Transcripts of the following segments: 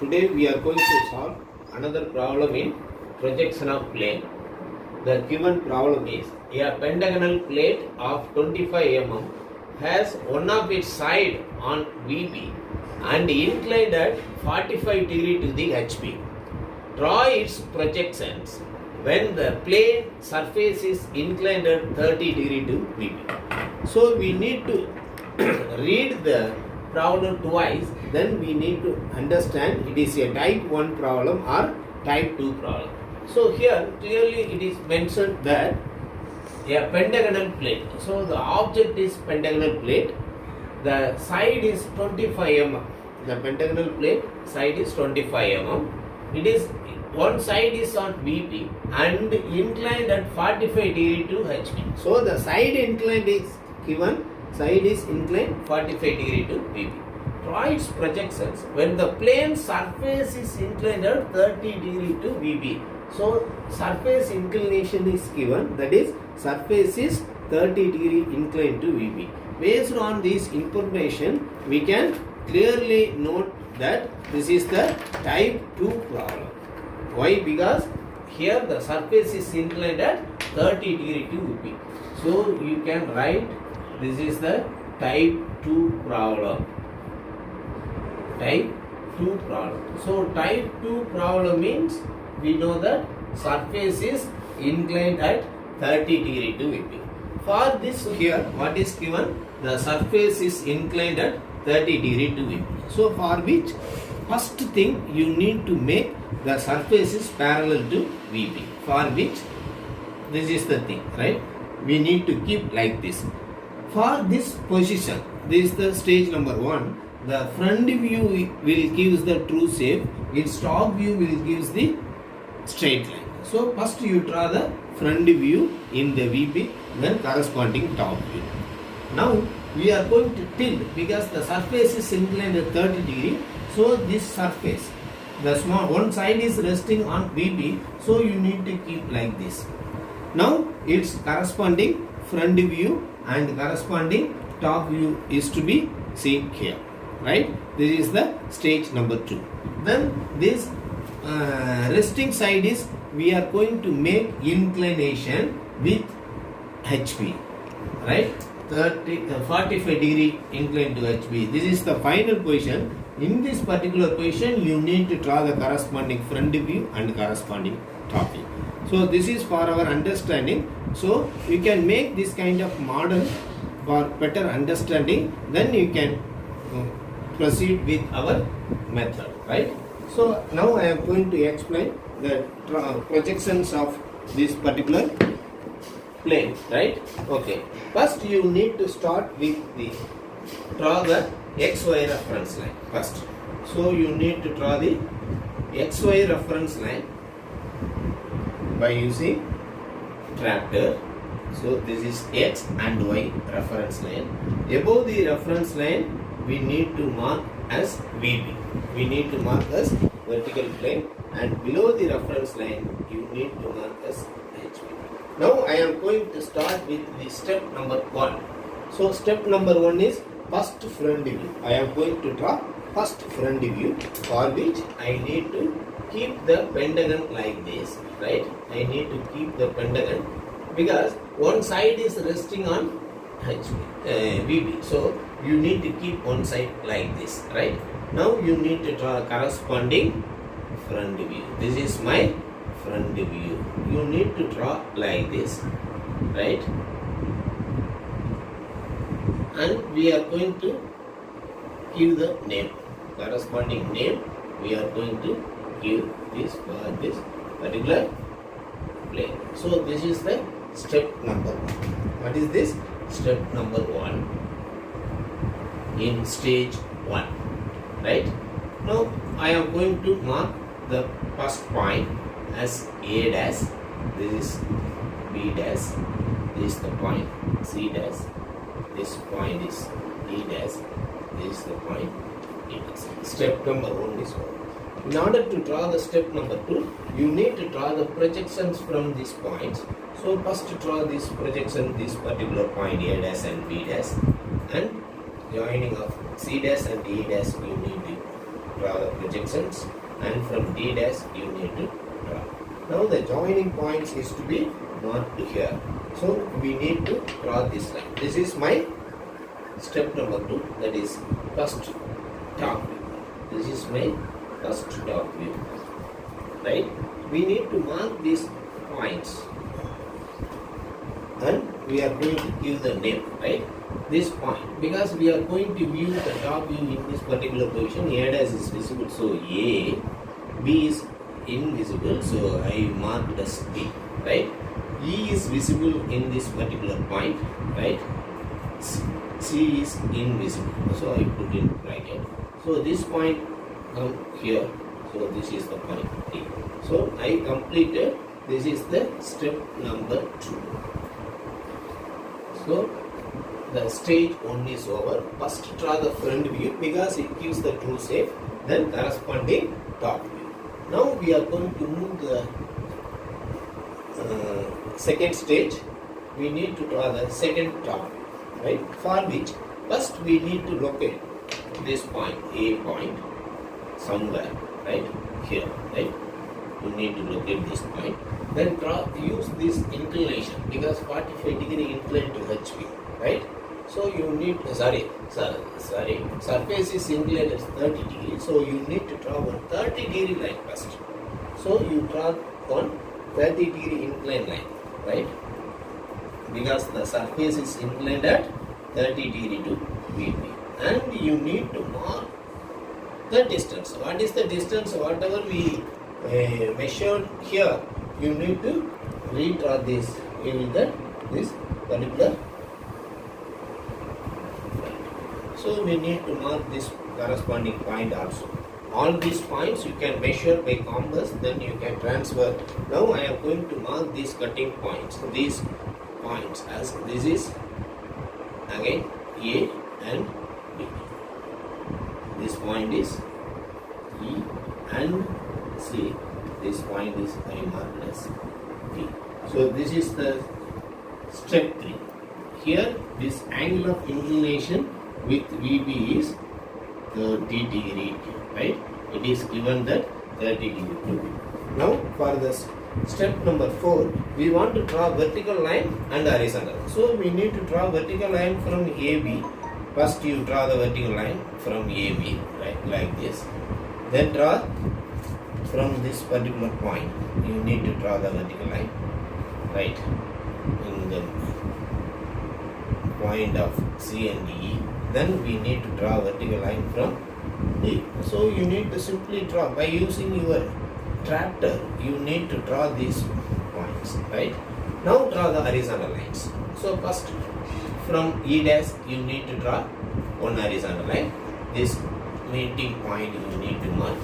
Today we are going to solve another problem in projection of plane. The given problem is a pentagonal plate of 25 mm has one of its side on VB and inclined at 45 degree to the HP. Draw its projections when the plane surface is inclined at 30 degree to VB. So we need to read the problem twice, then we need to understand it is a type 1 problem or type 2 problem. So here clearly it is mentioned that a pentagonal plate. So the object is pentagonal plate. The side is 25 mm. The pentagonal plate side is 25 mm. It is one side is on VP and inclined at 45 degree to HP. So the side inclined is given. Side is inclined 45 degree to VP. Draw its projections when the plane surface is inclined at 30 degree to VP. So surface inclination is given, that is surface is 30 degree inclined to VP. Based on this information, we can clearly note that this is the type 2 problem. Why? Because here the surface is inclined at 30 degree to VP. So you can write this is the type 2 problem. Type 2 problem. So type 2 problem means we know that surface is inclined at 30 degree to VP. For this here, what is given? The surface is inclined at 30 degree to VP. So for which first thing you need to make the surface is parallel to VP. For which this is the thing, right? We need to keep like this. For this position, this is the stage number 1. The front view will gives the true shape. Its top view will gives the straight line. So first you draw the front view in the VP, then corresponding top view. Now we are going to tilt because the surface is inclined at 30 degree. So this surface, the small one side is resting on VP. So you need to keep like this. Now its corresponding front view and corresponding top view is to be seen here, right? This is the stage number 2. Then this resting side is we are going to make inclination with HP, right? 45 degree inclined to HP. This is the final position. In this particular position, you need to draw the corresponding front view and corresponding top view. So this is for our understanding. So you can make this kind of model for better understanding. Then you can proceed with our method, right? So now I am going to explain the projections of this particular plane, right? Okay. First you need to start with the draw the XY reference line first. So you need to draw the XY reference line by using tractor. So this is X and Y reference line. Above the reference line we need to mark as VB. We need to mark as vertical plane, and below the reference line you need to mark as HB. Now I am going to start with the step number 1. So step number 1 is first front view. I am going to draw first front view, for which I need to keep the pentagon like this, right? I need to keep the pentagon because one side is resting on VB. So you need to keep one side like this, right? Now you need to draw corresponding front view. This is my front view. You need to draw like this, right? And we are going to give the name, corresponding name. We are going to give this for this particular plane. So this is the step number 1. What is this? Step number 1 in stage 1, right? Now I am going to mark the first point as A dash, this is B dash, this is the point C dash, this point is D dash, this is the point E dash. Step number 1 is 1. In order to draw the step number 2, you need to draw the projections from these points. So first draw this projection, this particular point A dash and B dash, and joining of C dash and D dash you need to draw the projections, and from D dash you need to draw. Now the joining points is to be marked here. So we need to draw this line. This is my step number 2, that is first top view. This is my first top view. Right? We need to mark these points and we are going to give the name, right? This point, because we are going to view the top view in this particular position. A dash is visible, so A, B is invisible, so I marked as B, right? E is visible in this particular point, right? C is invisible, so I put in bracket. So this point come here, so this is the point D. So I completed, this is the step number 2. So the stage 1 is over. First draw the front view because it gives the true shape, then corresponding top view. Now we are going to move the second stage. We need to draw the second top view, right? For which first we need to locate this point, A point, somewhere, right? Here, right? You need to locate this point. Then use this inclination because 45 degree incline to HP, right? So you need, surface is inclined at 30 degrees, so you need to draw one 30 degree line first. So you draw one 30 degree incline line, right? Because the surface is inclined at 30 degree to VP. And you need to mark the distance. What is the distance? Whatever we measured here, you need to redraw this. You will get this particular. So we need to mark this corresponding point also. All these points you can measure by compass, then you can transfer. Now I am going to mark these cutting points. These points as this is again A and B. This point is E and C. This point is I marked as B. So this is the step 3. Here this angle of inclination with VB is 30 degree, right? It is given that 30 degree. Now for this step number 4, we want to draw vertical line and horizontal. So we need to draw vertical line from AB. First you draw the vertical line from AB, right, like this. Then draw from this particular point. You need to draw the vertical line, right, in the point of C and E. Then we need to draw vertical line from D. So you need to simply draw by using your tractor. You need to draw these points, right? Now draw the horizontal lines. So first from E dash you need to draw one horizontal line. This meeting point you need to mark.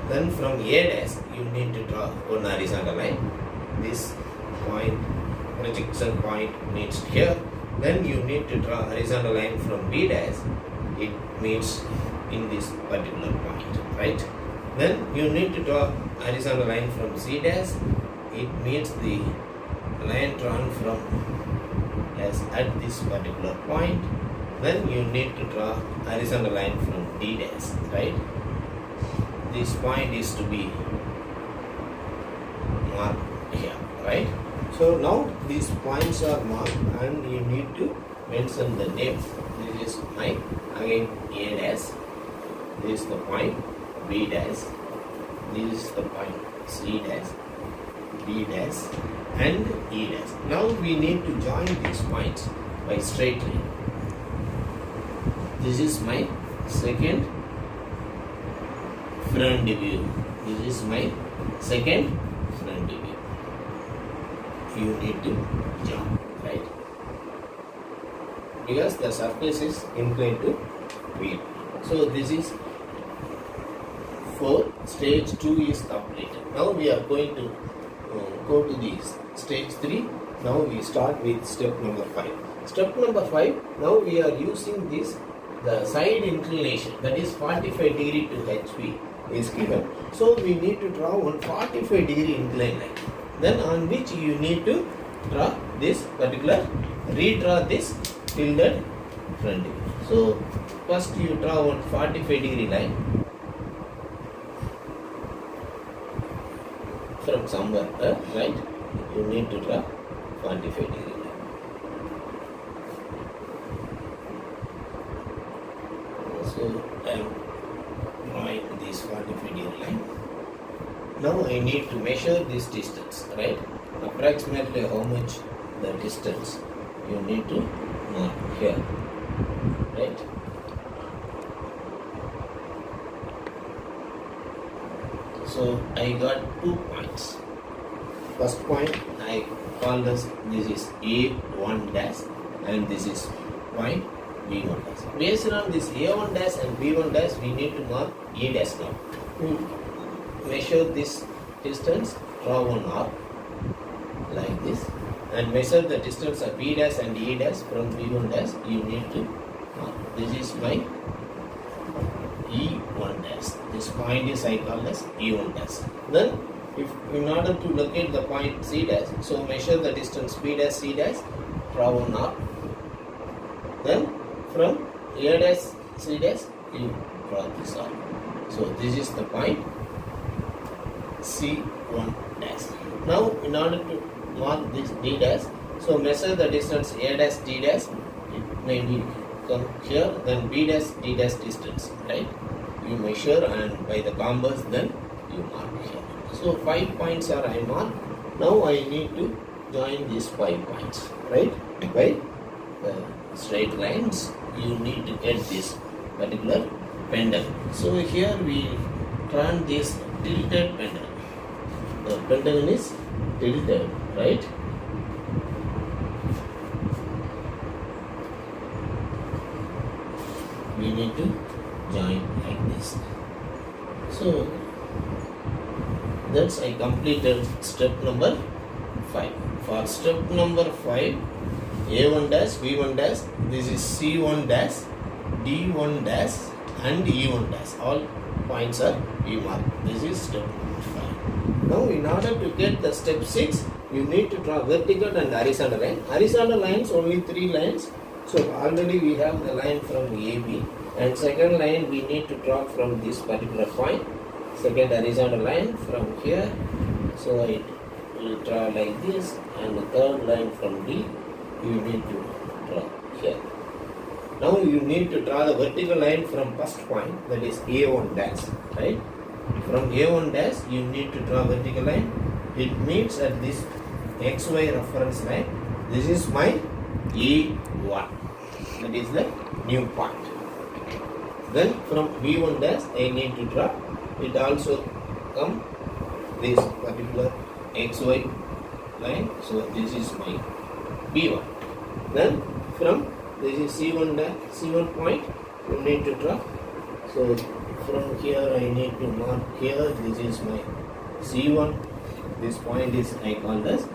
Then from A dash you need to draw one horizontal line. This point, projection point meets here. Then you need to draw horizontal line from B dash. It meets in this particular point, right? Then you need to draw horizontal line from C dash. It meets the line drawn from S at this particular point. Then you need to draw horizontal line from D dash, right? This point is to be marked here, right? So now these points are marked and you need to mention the name. This is my again A dash. This is the point B dash. This is the point C dash, D dash and E dash. Now we need to join these points by straight line. This is my second front view. This is my second front view. You need to join, right? Because the surface is inclined to V. So this is 4. Stage 2 is completed. Now we are going to go to the stage 3. Now we start with step number 5. Step number 5. Now we are using this, the side inclination, that is 45 degree to HP is given. So we need to draw one 45 degree incline line. Then on which you need to draw this particular, redraw this tilted front view. So first you draw one 45 degree line. somewhere, right? You need to draw 45 degree line. So I am drawing this 45 degree line. Now I need to measure this distance, right? Approximately how much the distance you need to mark here, right? So I got 2 points. First point I call this is A1 dash and this is point B1 dash. Based on this A1 dash and B1 dash, we need to mark A dash now. Measure this distance, draw one arc like this, and measure the distance of B dash and E dash from B1 dash. You need to mark. This is my E1 dash. This point is I call as E1 dash. Then, if in order to locate the point C dash, so measure the distance B dash C dash, draw one arc. Then from A dash C dash, you draw this arc. So this is the point C1 dash. Now, in order to mark this D dash, so measure the distance A dash D dash. It may be come here, then B dash D dash distance, right? You measure and by the compass, then you mark here. So 5 points are I marked. Now I need to join these 5 points, right? By straight lines, you need to get this particular pentagon. So here we turn this tilted pentagon. The pentagon is tilted, right? We need to join like this. So that's I completed step number 5. For step number 5, A1 dash, B1 dash, this is C1 dash, D1 dash and E1 dash. All points are we marked. This is step number 5. Now in order to get the step 6, you need to draw vertical and horizontal line. Horizontal lines only 3 lines. So already we have the line from AB, and second line we need to draw from this particular point. Second horizontal line from here. So I will draw like this, and the third line from D you need to draw here. Now you need to draw the vertical line from first point, that is A1 dash, right? From A1 dash you need to draw vertical line. It meets at this XY reference line. This is my A1. That is the new point. Then from B1 dash I need to draw. It also come this particular XY line. So this is my B1. Then from this is C1 dash, C1 point you need to draw. So from here I need to mark here. This is my C1. This point is I call as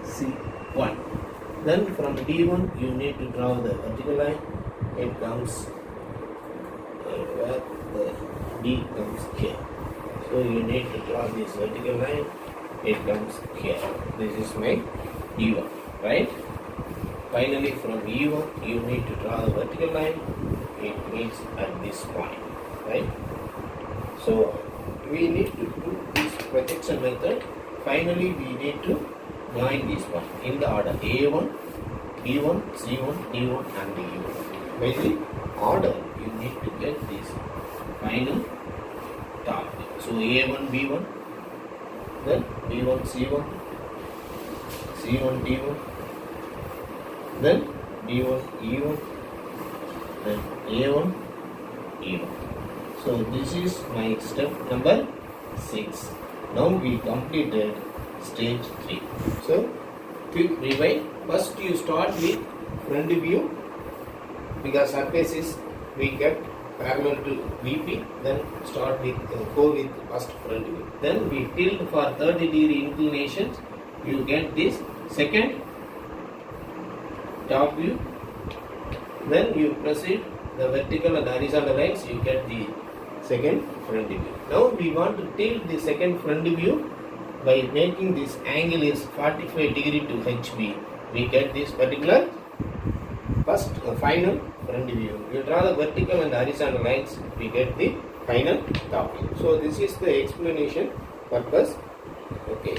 C1. Then from D1 you need to draw the vertical line. It comes where the D comes here. So you need to draw this vertical line. It comes here. This is my D1, right? Finally from E1 you need to draw the vertical line. It meets at this point, right? So we need to do this projection method. Finally we need to join these points in the order A1, B1, C1, D1 and E1. By the order you need to get this final top. So A1, B1, then B1, C1, C1, D1, then D1, E1, then A1, E1. So this is my step number 6. Now we completed stage 3. So quick rewind. First you start with front view, because surface is we kept parallel to VP. Then start with go with first front view. Then we tilt for 30 degree inclination. You get this second top view. Then you proceed the vertical and horizontal lines. You get the second front view. Now we want to tilt the second front view by making this angle is 45 degree to HB. We get this particular first final front view. You draw the vertical and horizontal lines. We get the final top view. So this is the explanation purpose. Okay.